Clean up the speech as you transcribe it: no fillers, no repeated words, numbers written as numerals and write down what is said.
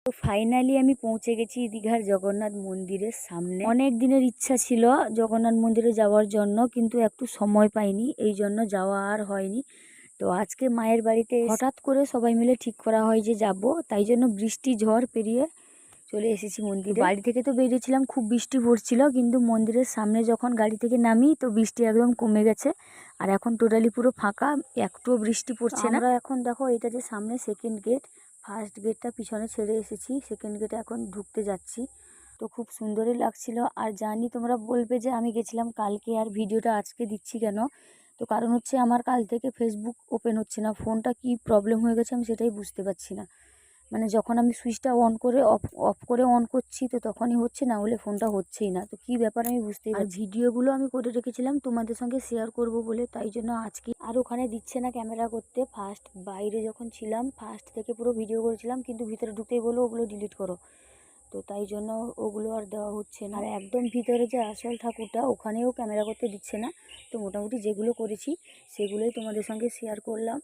তো ফাইনালি আমি পৌঁছে গেছি দীঘার জগন্নাথ মন্দিরের সামনে। অনেক দিনের ইচ্ছা ছিল জগন্নাথ মন্দিরে যাওয়ার জন্য, কিন্তু একটু সময় পাইনি, এই জন্য যাওয়া আর হয়নি। তো আজকে মায়ের বাড়িতে হঠাৎ করে সবাই মিলে ঠিক করা হয় যে যাব, তাই জন্য বৃষ্টি ঝড় পেরিয়ে চলে এসেছি মন্দিরে। বাড়ি থেকে তো বেরিয়েছিলাম, খুব বৃষ্টি পড়ছিল, কিন্তু মন্দিরের সামনে যখন গাড়ি থেকে নামি তো বৃষ্টি একদম কমে গেছে। আর এখন টোটালি পুরো ফাঁকা, একটুও বৃষ্টি পড়ছে না। আমরা এখন দেখো, এটা যে সামনে সেকেন্ড গেট, ফার্স্ট গেটটা পিছনে ছেড়ে এসেছি, সেকেন্ড গেটে এখন ঢুকতে যাচ্ছি। তো খুব সুন্দরই লাগছিল। আর জানি তোমরা বলবে যে আমি গেছিলাম কালকে আর ভিডিওটা আজকে দিচ্ছি কেন। তো কারণ হচ্ছে আমার কাল থেকে ফেসবুক ওপেন হচ্ছে না, ফোনটা কি প্রবলেম হয়ে গেছে আমি সেটাই বুঝতে পারছি না। মানে যখন আমি সুইচটা অন করে অফ করে অন করছি তো তখনই হচ্ছে, না হলে ফোনটা হচ্ছেই না। তো কি ব্যাপার আমি বুঝতেই পারছি। আর ভিডিওগুলো আমি করে রেখেছিলাম তোমাদের সঙ্গে শেয়ার করব বলে, তাই জন্য আজকে আর ওখানে দিচ্ছে না ক্যামেরা করতে। ফার্স্ট বাইরে যখন ছিলাম ফার্স্ট থেকে পুরো ভিডিও করেছিলাম, কিন্তু ভিতরে ঢুকতেই বলো ওগুলো ডিলিট করো, তো তাই জন্য ওগুলো আর দেওয়া হচ্ছে না। আর একদম ভিতরে যে আসল ঠাকুরটা ওখানেও ক্যামেরা করতে দিচ্ছে না। তো মোটামুটি যেগুলো করেছি সেগুলোই তোমাদের সঙ্গে শেয়ার করলাম।